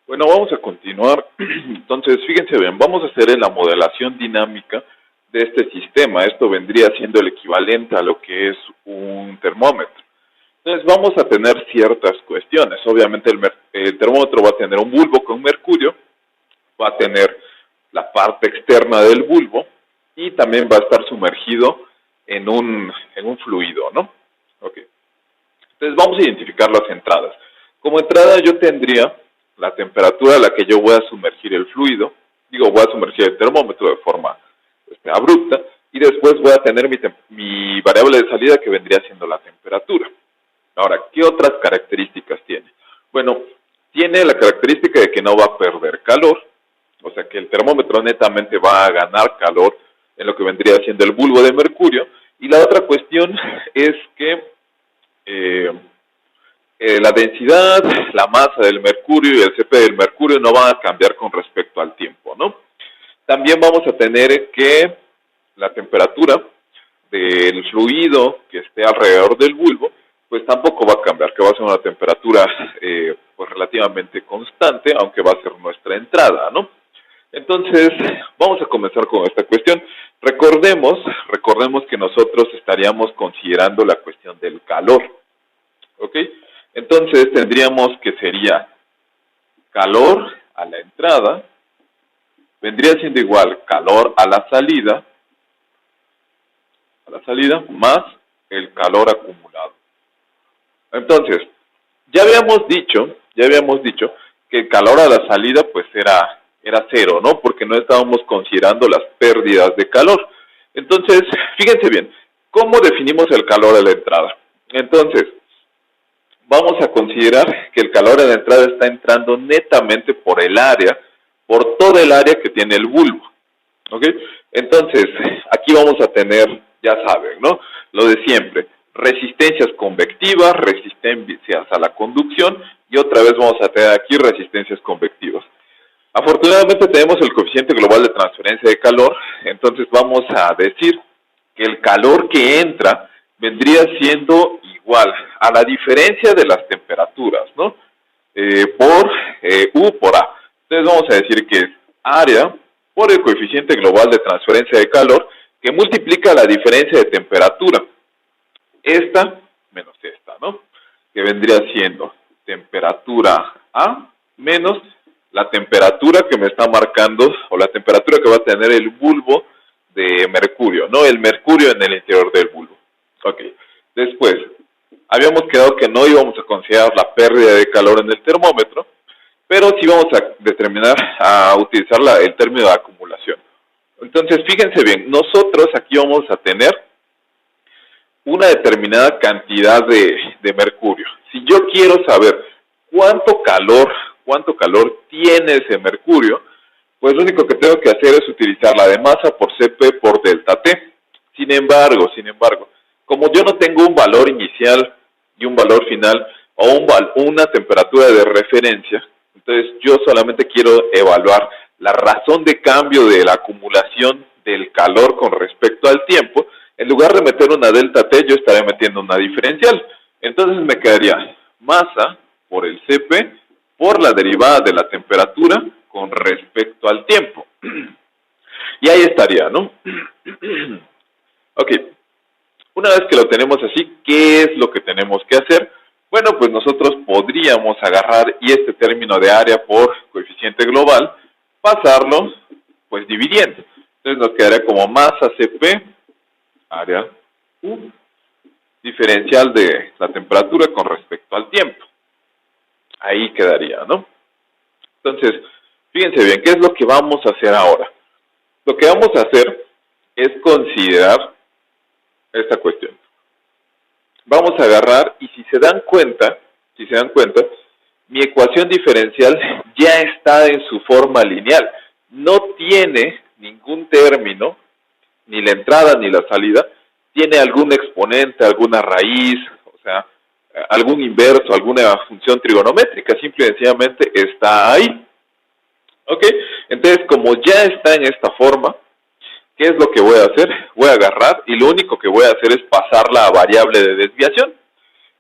Bueno, vamos a continuar. Entonces, fíjense bien, vamos a hacer en la modelación dinámica de este sistema. Esto vendría siendo el equivalente a lo que es un termómetro. Entonces, vamos a tener ciertas cuestiones. Obviamente, el termómetro va a tener un bulbo con mercurio, va a tener la parte externa del bulbo y también va a estar sumergido en un fluido, ¿no? Ok. Entonces, vamos a identificar las entradas. Como entrada yo tendría la temperatura a la que yo voy a sumergir el fluido, voy a sumergir el termómetro de forma abrupta, y después voy a tener mi variable de salida que vendría siendo la temperatura. Ahora, ¿qué otras características tiene? Bueno, tiene la característica de que no va a perder calor, o sea que el termómetro netamente va a ganar calor en lo que vendría siendo el bulbo de mercurio, y la otra cuestión es que la densidad, la masa del mercurio y el CP del mercurio no van a cambiar con respecto al tiempo, ¿no? También vamos a tener que la temperatura del fluido que esté alrededor del bulbo, pues tampoco va a cambiar, que va a ser una temperatura pues relativamente constante, aunque va a ser nuestra entrada, ¿no? Entonces, vamos a comenzar con esta cuestión. Recordemos que nosotros estaríamos considerando la cuestión del calor, ¿ok? Entonces tendríamos que sería calor a la entrada, vendría siendo igual calor a la salida más el calor acumulado. Entonces, ya habíamos dicho que el calor a la salida pues era cero, ¿no? Porque no estábamos considerando las pérdidas de calor. Entonces, fíjense bien, ¿cómo definimos el calor a la entrada? Entonces, vamos a considerar que el calor a la entrada está entrando netamente por todo el área que tiene el bulbo, ¿ok? Entonces, aquí vamos a tener, ya saben, ¿no? Lo de siempre, resistencias convectivas, resistencias a la conducción, y otra vez vamos a tener aquí resistencias convectivas. Afortunadamente tenemos el coeficiente global de transferencia de calor, entonces vamos a decir que el calor que entra vendría siendo igual a la diferencia de las temperaturas, ¿no? Por U por A. Entonces vamos a decir que es área por el coeficiente global de transferencia de calor que multiplica la diferencia de temperatura. Esta menos esta, ¿no? Que vendría siendo temperatura A menos la temperatura que me está marcando, o la temperatura que va a tener el bulbo de mercurio, ¿no? El mercurio en el interior del bulbo. Ok. Después, habíamos quedado que no íbamos a considerar la pérdida de calor en el termómetro, pero sí vamos a utilizar el término de acumulación. Entonces, fíjense bien, nosotros aquí vamos a tener una determinada cantidad de mercurio. Si yo quiero saber cuánto calor tiene ese mercurio, pues lo único que tengo que hacer es utilizar la de masa por Cp por delta T. Sin embargo, como yo no tengo un valor inicial y un valor final, o una temperatura de referencia, entonces yo solamente quiero evaluar la razón de cambio de la acumulación del calor con respecto al tiempo. En lugar de meter una delta T, yo estaré metiendo una diferencial. Entonces me quedaría masa por el Cp por la derivada de la temperatura con respecto al tiempo. Y ahí estaría, ¿no? Ok. Una vez que lo tenemos así, ¿qué es lo que tenemos que hacer? Bueno, pues nosotros podríamos agarrar y este término de área por coeficiente global, pasarlo, pues dividiendo. Entonces nos quedaría como masa Cp, área U, diferencial de la temperatura con respecto al tiempo. Ahí quedaría, ¿no? Entonces, fíjense bien, ¿qué es lo que vamos a hacer ahora? Lo que vamos a hacer es considerar esta cuestión. Vamos a agarrar y si se dan cuenta, mi ecuación diferencial ya está en su forma lineal. No tiene ningún término, ni la entrada ni la salida, tiene algún exponente, alguna raíz, o sea, algún inverso, alguna función trigonométrica, simple y sencillamente está ahí. ¿Ok? Entonces, como ya está en esta forma, ¿qué es lo que voy a hacer? Voy a agarrar y lo único que voy a hacer es pasarla a variable de desviación,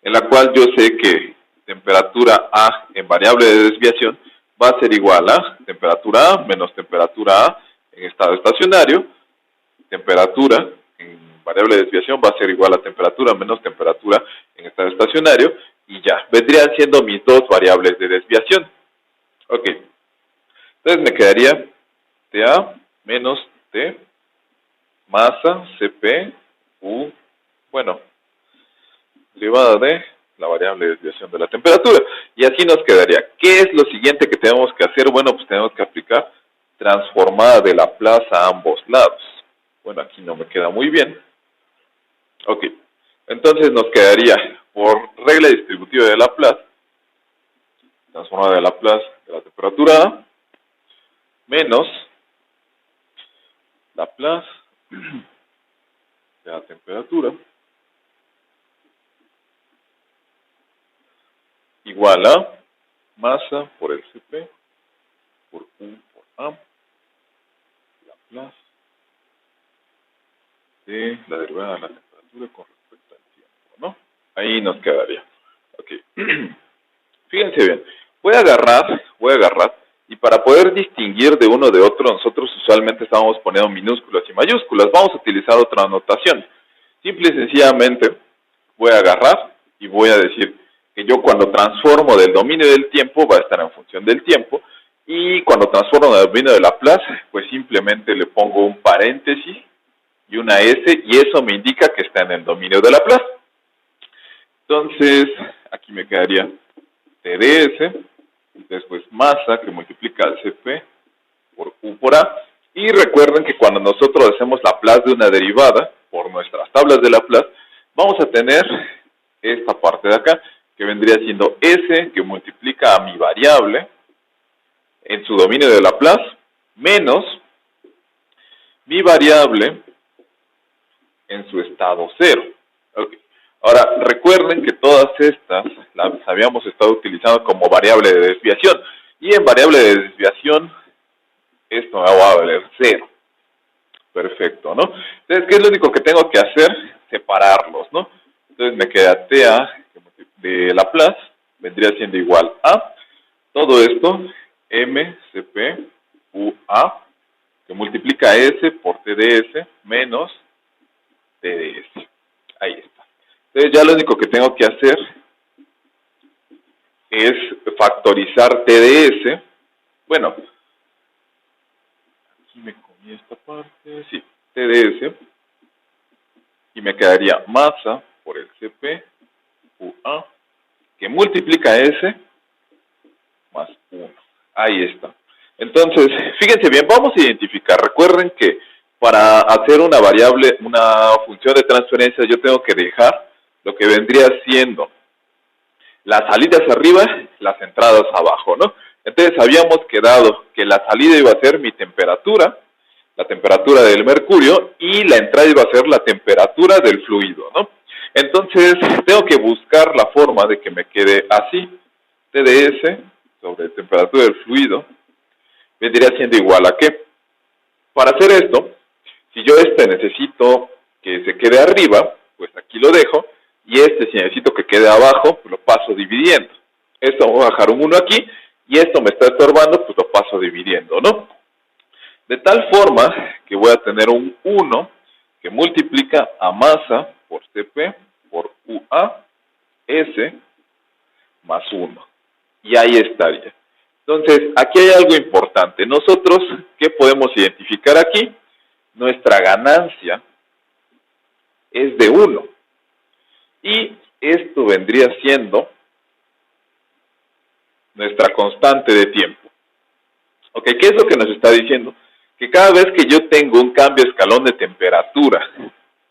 en la cual yo sé que temperatura A en variable de desviación va a ser igual a temperatura A menos temperatura A en estado estacionario, temperatura en variable de desviación va a ser igual a temperatura menos temperatura en estado estacionario, y ya, vendrían siendo mis dos variables de desviación. Ok, entonces me quedaría TA menos T, masa, CP, U, bueno, derivada de la variable de desviación de la temperatura. Y así nos quedaría. ¿Qué es lo siguiente que tenemos que hacer? Bueno, pues tenemos que aplicar transformada de Laplace a ambos lados. Bueno, aquí no me queda muy bien. Ok, entonces nos quedaría por regla distributiva de Laplace, transformada de Laplace de la temperatura A, menos Laplace de la temperatura, igual a masa por el CP por U por A, Laplace de la derivada de la temperatura con respecto al tiempo, ¿no? Ahí nos quedaría. Ok. Fíjense bien. Voy a agarrar, y para poder distinguir de uno de otro, nosotros usualmente estamos poniendo minúsculas y mayúsculas. Vamos a utilizar otra anotación. Simple y sencillamente voy a agarrar y voy a decir que yo cuando transformo del dominio del tiempo va a estar en función del tiempo, y cuando transformo del dominio de Laplace, pues simplemente le pongo un paréntesis y una S, y eso me indica que está en el dominio de Laplace. Entonces, aquí me quedaría TdS, después masa que multiplica el CP por U por A, y recuerden que cuando nosotros hacemos Laplace de una derivada, por nuestras tablas de Laplace, vamos a tener esta parte de acá, que vendría siendo S, que multiplica a mi variable en su dominio de Laplace, menos mi variable en su estado cero. Okay. Ahora, recuerden que todas estas las habíamos estado utilizando como variable de desviación, y en variable de desviación esto me va a valer 0. Perfecto, ¿no? Entonces, ¿qué es lo único que tengo que hacer? Separarlos, ¿no? Entonces me queda TA de Laplace, vendría siendo igual a todo esto, MCP UA, que multiplica S por TdS menos TdS. Ahí está. Entonces ya lo único que tengo que hacer es factorizar TdS. Bueno, aquí me comí esta parte, sí, TdS, y me quedaría masa por el CP UA, que multiplica S más 1. Ahí está. Entonces, fíjense bien, vamos a identificar. Recuerden que para hacer una variable, una función de transferencia, yo tengo que dejar lo que vendría siendo las salidas arriba, las entradas abajo, ¿no? Entonces habíamos quedado que la salida iba a ser mi temperatura, la temperatura del mercurio, y la entrada iba a ser la temperatura del fluido, ¿no? Entonces tengo que buscar la forma de que me quede así. TdS sobre temperatura del fluido vendría siendo igual a ¿qué? Para hacer esto, si yo necesito que se quede arriba, pues aquí lo dejo, y si necesito que quede abajo, pues lo paso dividiendo. Esto voy a bajar un 1 aquí, y esto me está estorbando, pues lo paso dividiendo, ¿no? De tal forma que voy a tener un 1 que multiplica a masa por CP por UA S más 1. Y ahí estaría. Entonces, aquí hay algo importante. Nosotros, ¿qué podemos identificar aquí? Nuestra ganancia es de 1. Y esto vendría siendo nuestra constante de tiempo. Ok, ¿qué es lo que nos está diciendo? Que cada vez que yo tengo un cambio de escalón de temperatura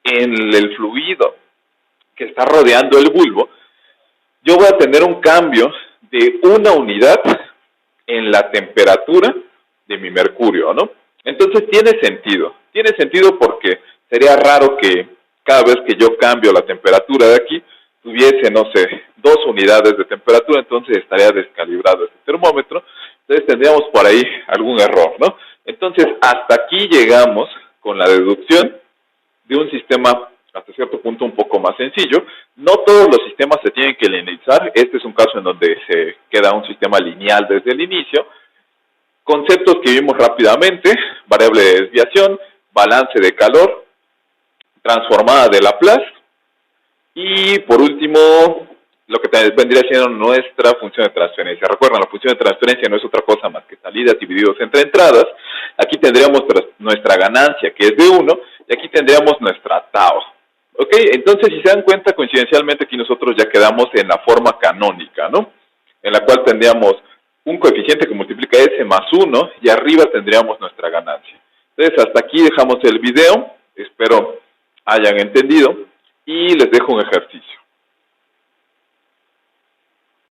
en el fluido que está rodeando el bulbo, yo voy a tener un cambio de 1 unidad en la temperatura de mi mercurio, ¿no? Entonces tiene sentido porque sería raro que cada vez que yo cambio la temperatura de aquí, tuviese, no sé, 2 unidades de temperatura, entonces estaría descalibrado este termómetro, entonces tendríamos por ahí algún error, ¿no? Entonces hasta aquí llegamos con la deducción de un sistema hasta cierto punto un poco más sencillo. No todos los sistemas se tienen que linealizar. Este es un caso en donde se queda un sistema lineal desde el inicio. Conceptos que vimos rápidamente: variable de desviación, balance de calor, transformada de Laplace, y por último, lo que vendría siendo nuestra función de transferencia. Recuerden, la función de transferencia no es otra cosa más que salidas divididos entre entradas. Aquí tendríamos nuestra ganancia, que es de 1, y aquí tendríamos nuestra tau. ¿Ok? Entonces, si se dan cuenta, coincidencialmente aquí nosotros ya quedamos en la forma canónica, ¿no? En la cual tendríamos un coeficiente que multiplica S más 1, y arriba tendríamos nuestra ganancia. Entonces, hasta aquí dejamos el video. Espero hayan entendido, y les dejo un ejercicio.